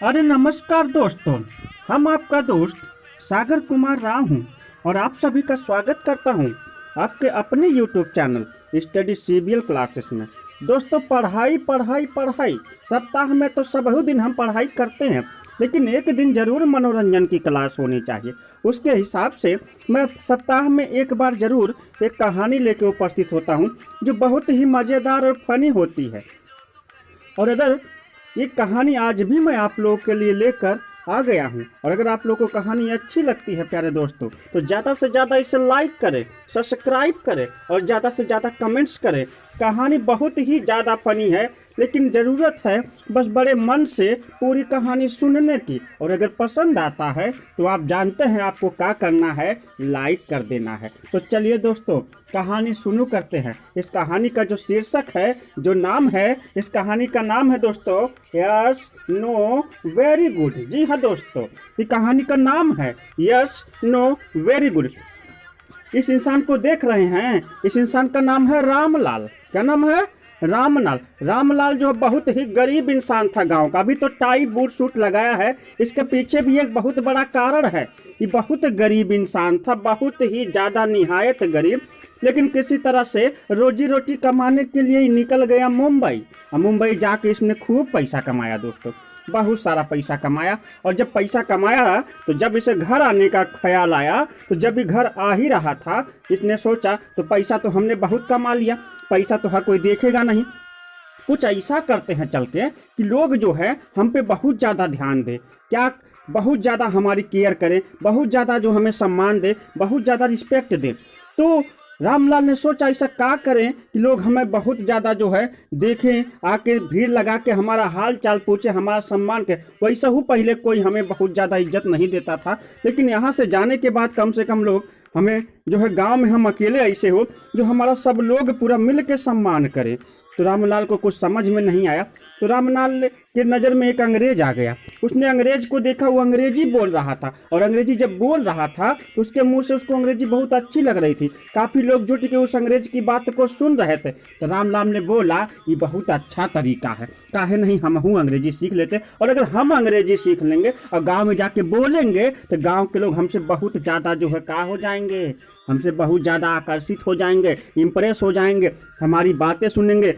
अरे नमस्कार दोस्तों, हम आपका दोस्त सागर कुमार राव हूँ और आप सभी का स्वागत करता हूँ आपके अपने YouTube channel study CBL classes में। दोस्तों, पढ़ाई पढ़ाई पढ़ाई, सप्ताह में तो सभी दिन हम पढ़ाई करते हैं, लेकिन एक दिन जरूर मनोरंजन की क्लास होनी चाहिए। उसके हिसाब से मैं सप्ताह में एक बार जरूर एक कहानी लेकर उपस्थित होता हूँ जो बहुत ही मज़ेदार और फनी होती है। और अगर ये कहानी आज भी मैं आप लोगों के लिए लेकर आ गया हूँ, और अगर आप लोगों को कहानी अच्छी लगती है प्यारे दोस्तों, तो ज़्यादा से ज़्यादा इसे लाइक करें, सब्सक्राइब करें और ज़्यादा से ज़्यादा कमेंट्स करें। कहानी बहुत ही ज़्यादा फनी है, लेकिन ज़रूरत है बस बड़े मन से पूरी कहानी सुनने की। और अगर पसंद आता है तो आप जानते हैं आपको क्या करना है, लाइक कर देना है। तो चलिए दोस्तों, कहानी शुरू करते हैं। इस कहानी का जो शीर्षक है, जो नाम है, इस कहानी का नाम है दोस्तों यस नो वेरी गुड। जी हाँ दोस्तों, ये कहानी का नाम है यस नो वेरी गुड। इस इंसान को देख रहे हैं, इस इंसान का नाम है रामलाल। क्या नाम है? रामलाल। रामलाल जो बहुत ही गरीब इंसान था गांव का। अभी तो टाई बूट सूट लगाया है, इसके पीछे भी एक बहुत बड़ा कारण है। ये बहुत गरीब इंसान था, बहुत ही ज़्यादा निहायत गरीब, लेकिन किसी तरह से रोजी रोटी कमाने के लिए ही निकल गया मुंबई। और मुंबई जाके इसने खूब पैसा कमाया दोस्तों, बहुत सारा पैसा कमाया। और जब पैसा कमाया तो जब इसे घर आने का ख्याल आया, तो जब भी घर आ ही रहा था, इसने सोचा तो पैसा तो हमने बहुत कमा लिया, पैसा तो हर कोई देखेगा नहीं, कुछ ऐसा करते हैं चल के कि लोग जो है हम पे बहुत ज़्यादा ध्यान दे, क्या बहुत ज़्यादा हमारी केयर करें, बहुत ज़्यादा जो हमें सम्मान दे, बहुत ज़्यादा रिस्पेक्ट दे। तो रामलाल ने सोचा ऐसा क्या करें कि लोग हमें बहुत ज़्यादा जो है देखें, आके भीड़ लगा के हमारा हाल चाल पूछे, हमारा सम्मान के। वैसा ही पहले कोई हमें बहुत ज़्यादा इज्जत नहीं देता था, लेकिन यहाँ से जाने के बाद कम से कम लोग हमें जो है, गांव में हम अकेले ऐसे हो जो हमारा सब लोग पूरा मिल के सम्मान करें। तो रामलाल को कुछ समझ में नहीं आया। तो रामलाल के नज़र में एक अंग्रेज आ गया। उसने अंग्रेज को देखा, वो अंग्रेजी बोल रहा था, और अंग्रेजी जब बोल रहा था तो उसके मुंह से उसको अंग्रेजी बहुत अच्छी लग रही थी। काफ़ी लोग जुट के उस अंग्रेज की बात को सुन रहे थे। तो रामलाल ने बोला, ये बहुत अच्छा तरीका है, काहे नहीं हम अंग्रेजी सीख लेते, और अगर हम अंग्रेजी सीख लेंगे और गाँव में जाके बोलेंगे तो गाँव के लोग हमसे बहुत ज़्यादा जो है का हो जाएंगे, हमसे बहुत ज़्यादा आकर्षित हो जाएंगे, इम्प्रेस हो जाएंगे, हमारी बातें सुनेंगे,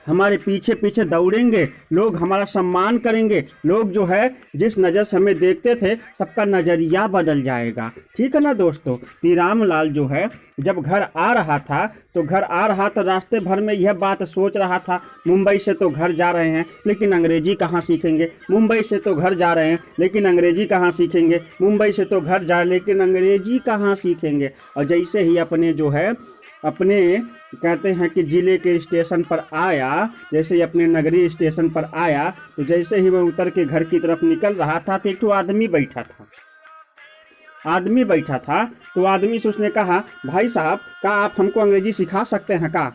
हमारे पीछे पीछे दौड़ेंगे, लोग हमारा सम्मान करेंगे, लोग जो है जिस नज़र से हमें देखते थे सबका नज़रिया बदल जाएगा। ठीक है ना दोस्तों। तो रामलाल जो है जब घर आ रहा था तो रास्ते भर में यह बात सोच रहा था, मुंबई से तो घर जा रहे हैं लेकिन अंग्रेजी कहाँ सीखेंगे, मुंबई से तो घर जा रहे हैं लेकिन अंग्रेजी कहाँ सीखेंगे, मुंबई से तो घर जा लेकिन अंग्रेजी कहाँ सीखेंगे। और जैसे ही अपने कहते हैं कि ज़िले के स्टेशन पर आया, जैसे ही अपने नगरीय स्टेशन पर आया, तो जैसे ही वह उतर के घर की तरफ निकल रहा था तो एक तो आदमी बैठा था। तो आदमी से उसने कहा, भाई साहब, क्या आप हमको अंग्रेजी सिखा सकते हैं का?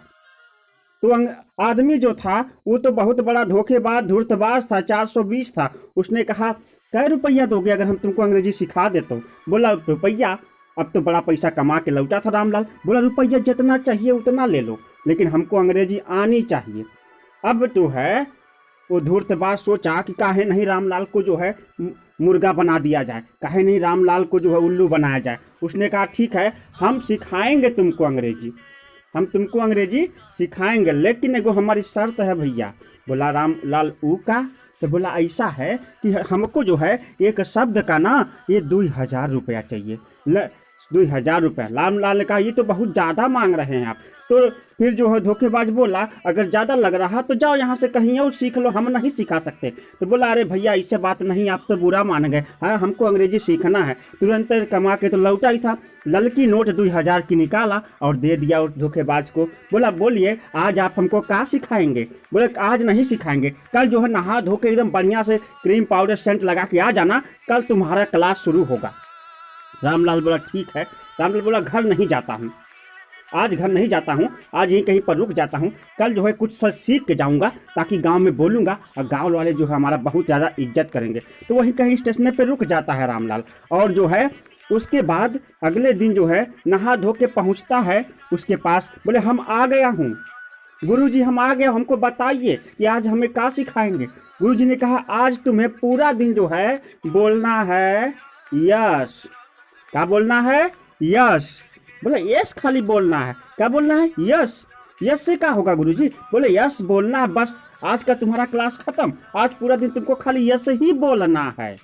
तो आदमी जो था वो तो बहुत बड़ा धोखेबाज धूर्तबाज था, 420 था। उसने कहा, कै रुपया दोगे अगर हम तुमको अंग्रेजी सिखा दे? तो बोला, रुपया? अब तो बड़ा पैसा कमा के लौटा था रामलाल। बोला, रुपया जितना चाहिए उतना ले लो, लेकिन हमको अंग्रेजी आनी चाहिए। अब तो है वो धूर्तबाज सोचा कि काहे नहीं रामलाल को जो है मुर्गा बना दिया जाए, काहे नहीं रामलाल को जो है उल्लू बनाया जाए। उसने कहा, ठीक है, हम सिखाएंगे तुमको अंग्रेजी, हम तुमको अंग्रेजी सिखाएंगे, लेकिन एगो हमारी शर्त है भैया। बोला रामलाल, ऊ का? तो बोला, ऐसा है कि हमको जो है एक शब्द का ना ये 2000 रुपया चाहिए। 2000 रुपया? रामलाल ने कहा, ये तो बहुत ज़्यादा मांग रहे हैं आप। तो फिर जो है धोखेबाज बोला, अगर ज़्यादा लग रहा तो जाओ यहाँ से कहीं और सीख लो, हम नहीं सिखा सकते। तो बोला, अरे भैया ऐसे बात नहीं, आप तो बुरा मान गए, हाँ हमको अंग्रेजी सीखना है। तुरंत कमा के तो लौटा ही था, ललकी नोट 2000 की निकाला और दे दिया उस धोखेबाज को। बोला, बोलिए आज आप हमको क्या सिखाएंगे? बोले, आज नहीं सिखाएंगे, कल जो है नहा धो के एकदम बढ़िया से क्रीम पाउडर सेंट लगा के आ जाना, कल तुम्हारा क्लास शुरू होगा। रामलाल बोला, ठीक है। रामलाल बोला, घर नहीं जाता हूँ, आज घर नहीं जाता हूँ, आज यहीं कहीं पर रुक जाता हूँ, कल जो है कुछ सच सीख के जाऊँगा ताकि गांव में बोलूँगा और गांव वाले जो है हमारा बहुत ज़्यादा इज्जत करेंगे। तो वहीं कहीं स्टेशन पे रुक जाता है रामलाल, और जो है उसके बाद अगले दिन जो है नहा धो के पहुँचता है उसके पास। बोले, हम आ गया हूँ, गुरुजी हम आ गए, हमको बताइए कि आज हमें क्या सिखाएंगे। गुरुजी ने कहा आज तुम्हें पूरा दिन जो है बोलना है यस। क्या बोलना है? यस। बोले यस खाली बोलना है? क्या बोलना है? यस। यस से क्या होगा गुरुजी? बोले यस बोलना है बस, आज का तुम्हारा क्लास खत्म, आज पूरा दिन तुमको खाली यस ही बोलना है।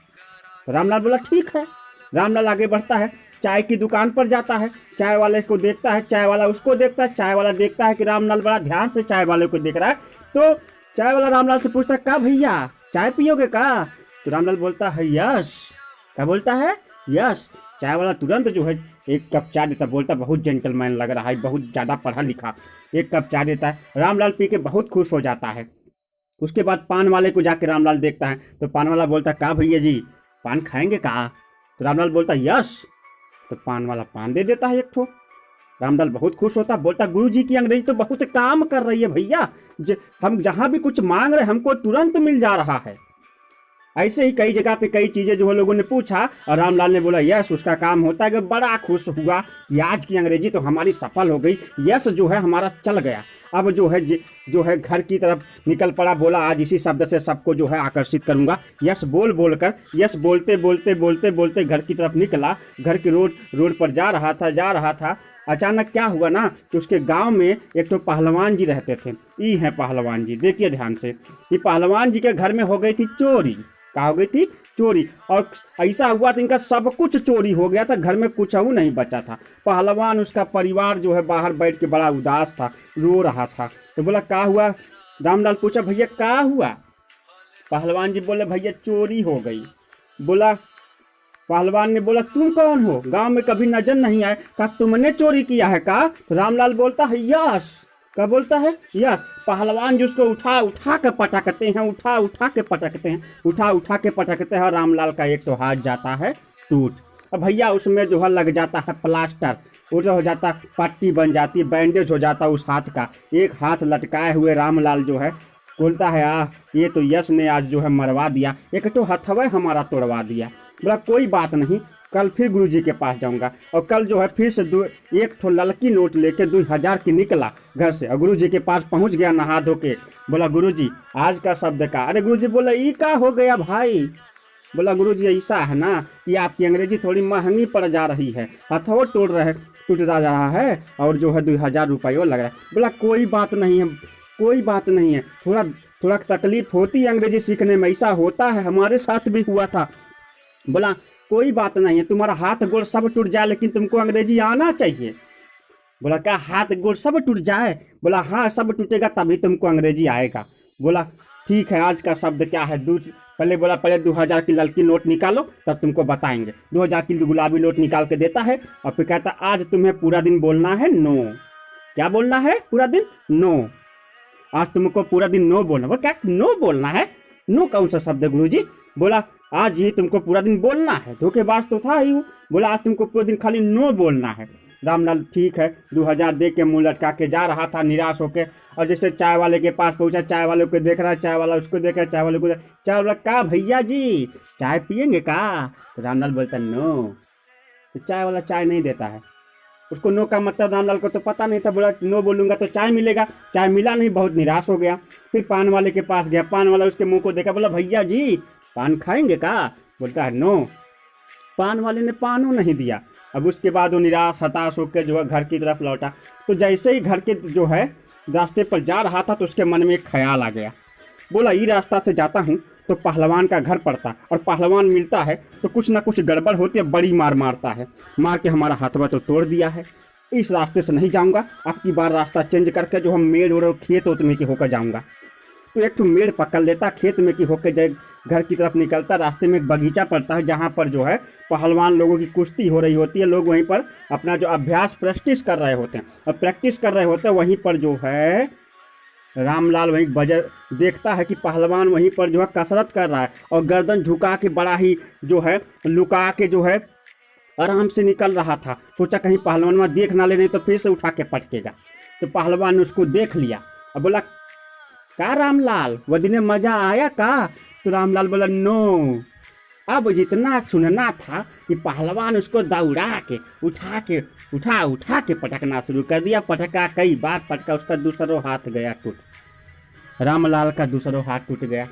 रामलाल बोला ठीक है। रामलाल आगे बढ़ता है, चाय की दुकान पर जाता है, चाय वाले को देखता है, चाय वाला उसको देखता है, चाय वाला देखता है कि रामलाल बड़ा ध्यान से चाय वाले को देख रहा है, तो चाय वाला रामलाल से पूछता है का भैया चाय पियोगे का? तो रामलाल बोलता है यस। क्या बोलता है? यस। चाय वाला तुरंत जो है एक कप चाय देता, बोलता बहुत जेंटलमैन लग रहा है, बहुत ज़्यादा पढ़ा लिखा। एक कप चाय देता है, रामलाल पी के बहुत खुश हो जाता है। उसके बाद पान वाले को जाके रामलाल देखता है, तो पान वाला बोलता है का भैया जी पान खाएंगे का? तो रामलाल बोलता यस। तो पान वाला पान दे देता है एक ठो। रामलाल बहुत खुश होता, बोलता गुरुजी की अंग्रेजी तो बहुत काम कर रही है भैया, हम जहाँ भी कुछ मांग रहे हमको तुरंत मिल जा रहा है। ऐसे ही कई जगह पे कई चीज़ें जो है लोगों ने पूछा और रामलाल ने बोला यस, उसका काम होता है कि बड़ा खुश हुआ कि आज की अंग्रेजी तो हमारी सफल हो गई, यस जो है हमारा चल गया। अब जो है घर की तरफ निकल पड़ा, बोला आज इसी शब्द से सबको जो है आकर्षित करूंगा। यस बोल कर, यस बोलते बोलते घर की तरफ निकला। घर की रोड पर जा रहा था। अचानक क्या हुआ ना कि उसके गांव में एक तो पहलवान जी रहते थे। ये हैं पहलवान जी, देखिए ध्यान से। ये पहलवान जी के घर में हो गई थी चोरी। क्या हो गई थी? चोरी। और ऐसा हुआ था इनका सब कुछ चोरी हो गया था, घर में कुछ नहीं बचा था। पहलवान उसका परिवार जो है बाहर बैठ के बड़ा उदास था, रो रहा था। तो बोला क्या हुआ? रामलाल पूछा भैया क्या हुआ? पहलवान जी बोले भैया चोरी हो गई। बोला पहलवान ने बोला तुम कौन हो, गांव में कभी नजर नहीं आए, कहा तुमने चोरी किया है का? तो रामलाल बोलता है यस। क्या बोलता है? यस। पहलवान जी उसको उठा के पटकते हैं, उठा के पटकते हैं और रामलाल का एक तो हाथ जाता है टूट। अब भैया उसमें जो है लग जाता है प्लास्टर, वो जो हो जाता है पट्टी बन जाती है, बैंडेज हो जाता है उस हाथ का। एक हाथ लटकाए हुए रामलाल जो है बोलता है ये तो यस ने आज जो है मरवा दिया, एक तो हथवा हमारा तोड़वा दिया। बोला कोई बात नहीं, कल फिर गुरुजी के पास जाऊंगा। और कल जो है फिर से एक ठो ललकी नोट लेके 2000 की निकला घर से और गुरुजी के पास पहुंच गया नहा धो के। बोला गुरुजी आज का शब्द का। अरे गुरुजी बोला ये का हो गया भाई? बोला गुरुजी ऐसा है ना कि आपकी अंग्रेजी थोड़ी महंगी पड़ जा रही है, हथवा टूट रहा है और जो है 2000 रुपये लग रहा है। बोला कोई बात नहीं है, थोड़ा तकलीफ होती है अंग्रेजी सीखने में, ऐसा होता है, हमारे साथ भी हुआ था। बोला कोई बात नहीं है, तुम्हारा हाथ गोड़ सब टूट जाए लेकिन तुमको अंग्रेजी आना चाहिए। बोला क्या हाथ गोड़ सब टूट जाए? बोला हाँ सब टूटेगा तभी तुमको अंग्रेजी आएगा। बोला ठीक है आज का शब्द क्या है? पहले 2000 की ललकी नोट निकालो तब तुमको बताएंगे। 2000 की गुलाबी नोट निकाल के देता है और फिर कहता आज तुम्हें पूरा दिन बोलना है नो। क्या बोलना है? पूरा दिन नो। आज तुमको पूरा दिन नो बोलना। बोला क्या नो बोलना है? नो कौन सा शब्द है गुरुजी? बोला आज ये तुमको पूरा दिन बोलना है। धोखेबाज तो था ही वो। बोला आज तुमको पूरा दिन खाली नो बोलना है। रामलाल ठीक है 2000 दे के मुंह लटका के जा रहा था निराश होके, और जैसे चाय वाले के पास पहुंचा, चाय वाले को देख रहा है, चाय वाला उसको देख रहा है, चाय वाला का भैया जी चाय पियेंगे का? तो रामलाल बोलता नो। तो चाय वाला चाय नहीं देता है। उसको नो का मतलब रामलाल को तो पता नहीं था। बोला नो बोलूंगा तो चाय मिलेगा, चाय मिला नहीं, बहुत निराश हो गया। फिर पान वाले के पास गया, पान वाला उसके मुंह को देखा, बोला भैया जी पान खाएंगे का? बोलता है नो। पान वाले ने पानो नहीं दिया। अब उसके बाद वो निराश हताश होकर जो है घर की तरफ लौटा। तो जैसे ही घर के जो है रास्ते पर जा रहा था तो उसके मन में एक ख्याल आ गया। बोला ये रास्ता से जाता हूँ तो पहलवान का घर पड़ता और पहलवान मिलता है तो कुछ ना कुछ गड़बड़ होती है, बड़ी मार मारता है, मार के हमारा हाथवा तो तोड़ दिया है। इस रास्ते से नहीं जाऊँगा, अब की बार रास्ता चेंज करके जो हम मेड़ और खेत में की होकर जाऊँगा। तो एक तो मेड़ पकड़ लेता, खेत में की होकर जाए, घर की तरफ निकलता। रास्ते में एक बगीचा पड़ता है जहाँ पर जो है पहलवान लोगों की कुश्ती हो रही होती है। लोग वहीं पर अपना जो अभ्यास प्रैक्टिस कर रहे होते हैं, और प्रैक्टिस कर रहे होते हैं वहीं पर जो है रामलाल वहीं बजर देखता है कि पहलवान वहीं पर जो है कसरत कर रहा है और गर्दन झुका के बड़ा ही जो है लुका के जो है आराम से निकल रहा था। सोचा कहीं पहलवान में देख ना ले, नहीं तो फिर से उठा के पटकेगा। तो पहलवान ने उसको देख लिया और बोला का रामलाल वो दिन मज़ा आया का? तो रामलाल बोला नो। अब जितना सुनना था कि पहलवान उसको दौड़ा के उठा के पटकना शुरू कर दिया। पटका कई बार पटका, उसका दूसरा हाथ गया टूट। रामलाल का दूसरा हाथ टूट गया।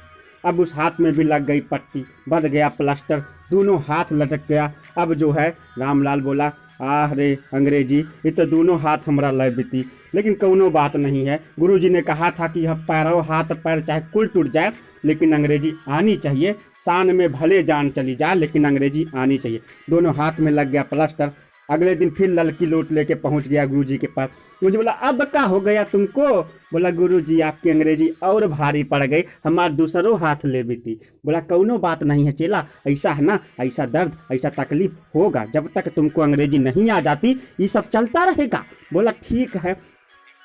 अब उस हाथ में भी लग गई पट्टी, बंध गया प्लास्टर, दोनों हाथ लटक गया। अब जो है रामलाल बोला, आह रे अंग्रेजी, ये तो दोनों हाथ हमारा लय बीती, लेकिन कौनो बात नहीं है। गुरुजी ने कहा था कि यह पैरों हाथ पैर चाहे कुल टूट जाए लेकिन अंग्रेजी आनी चाहिए। शान में भले जान चली जाए लेकिन अंग्रेजी आनी चाहिए। दोनों हाथ में लग गया प्लास्टर। अगले दिन फिर ललकी लोट लेके पहुंच गया गुरुजी के पास। मुझे बोला, अब क्या हो गया तुमको? बोला, गुरुजी आपकी अंग्रेजी और भारी पड़ गई, हमारा दूसरों हाथ ले भी थी। बोला, कौनो बात नहीं है चेला, ऐसा है ना, ऐसा दर्द ऐसा तकलीफ होगा, जब तक तुमको अंग्रेजी नहीं आ जाती ये सब चलता रहेगा। बोला, ठीक है,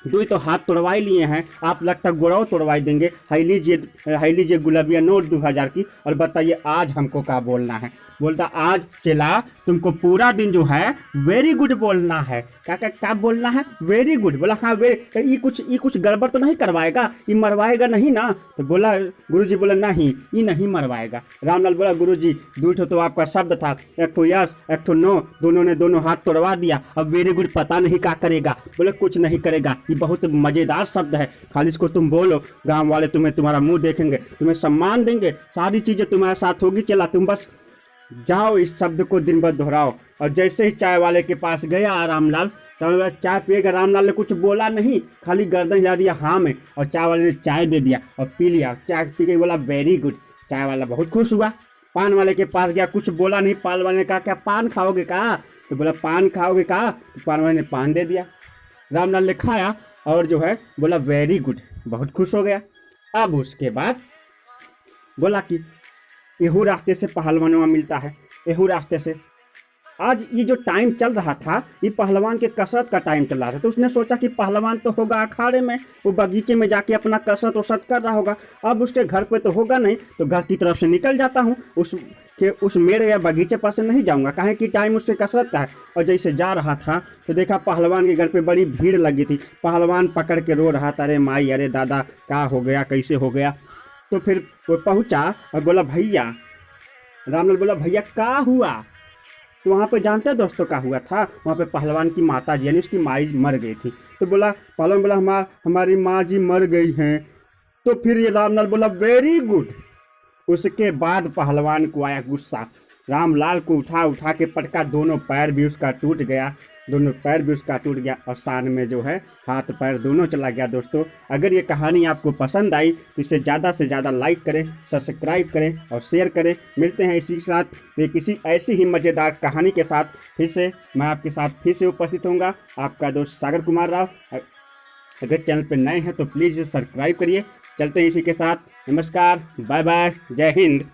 दो तो हाथ तोड़वाई लिए हैं, आप लगता गोड़ाव तोड़वाई देंगे। हाई लीजिए गुलाबिया नोट 2000 की, और बताइए आज हमको क्या बोलना है। बोलता, आज चला तुमको पूरा दिन जो है वेरी गुड बोलना है। क्या बोलना है? Very good. बोला, हाँ वेरी, ये कुछ गड़बड़ तो नहीं करवाएगा, ये मरवाएगा नहीं ना? तो बोला, गुरुजी बोला, नहीं ये नहीं मरवाएगा। रामलाल बोला, गुरुजी दूठो तो आपका शब्द था, एक तो यस एक तो नो, दोनों ने दोनों हाथ तोड़वा दिया, अब वेरी गुड पता नहीं क्या करेगा। बोले, कुछ नहीं करेगा, ये बहुत मजेदार शब्द है, खाली इसको तुम बोलो, गांव वाले तुम्हारा मुंह देखेंगे, तुम्हें सम्मान देंगे, सारी चीजें तुम्हारे साथ होगी। चला तुम बस जाओ, इस शब्द को दिन भर दोहराओ। और जैसे ही चाय वाले के पास गया रामलाल, चाय पिएगा। रामलाल ने कुछ बोला नहीं, खाली गर्दन हिला दिया हाँ में, और चाय वाले ने चाय दे दिया और पी लिया। चाय पी के बोला, वेरी गुड। चाय वाला बहुत खुश हुआ। पान वाले के पास गया, कुछ बोला नहीं। पान वाले ने कहा, क्या पान खाओगे? कहा तो बोला, पान खाओगे? कहा तो पान वाले ने पान दे दिया। रामलाल ने खाया और जो है बोला, वेरी गुड, बहुत खुश हो गया। अब उसके बाद बोला कि एहू रास्ते से पहलवानों मिलता है, एहू रास्ते से। आज ये जो टाइम चल रहा था, ये पहलवान के कसरत का टाइम चल रहा था, तो उसने सोचा कि पहलवान तो होगा अखाड़े में, वो बगीचे में जाके अपना कसरत वसरत कर रहा होगा। अब उसके घर पे तो होगा नहीं, तो घर की तरफ से निकल जाता हूँ, उस मेड़ या बगीचे पास से नहीं जाऊँगा, काहे कि टाइम उसके कसरत का है। और जैसे जा रहा था तो देखा पहलवान के घर पे बड़ी भीड़ लगी थी। पहलवान पकड़ के रो रहा था, अरे माई, अरे दादा, क्या हो गया, कैसे हो गया? तो फिर वो पहुंचा और बोला, भैया। रामलाल बोला, भैया क्या हुआ? तो वहाँ पे जानते हैं दोस्तों क्या हुआ था? वहाँ पे पहलवान की माता जी यानी उसकी माई मर गई थी। तो बोला, पहलवान बोला, हमारी माँ जी मर गई हैं। तो फिर ये रामलाल बोला, वेरी गुड। उसके बाद पहलवान को आया गुस्सा, रामलाल को उठा के पटका, दोनों पैर भी उसका टूट गया, और शान में जो है हाथ पैर दोनों चला गया। दोस्तों, अगर ये कहानी आपको पसंद आई तो इसे ज़्यादा से ज़्यादा लाइक करें, सब्सक्राइब करें और शेयर करें। मिलते हैं इसी के साथ किसी ऐसी ही मज़ेदार कहानी के साथ फिर से मैं आपके साथ फिर से उपस्थित होऊंगा। आपका दोस्त सागर कुमार राव। अगर चैनल पर नए हैं तो प्लीज़ सब्सक्राइब करिए। चलते हैं इसी के साथ, नमस्कार, बाय बाय, जय हिंद।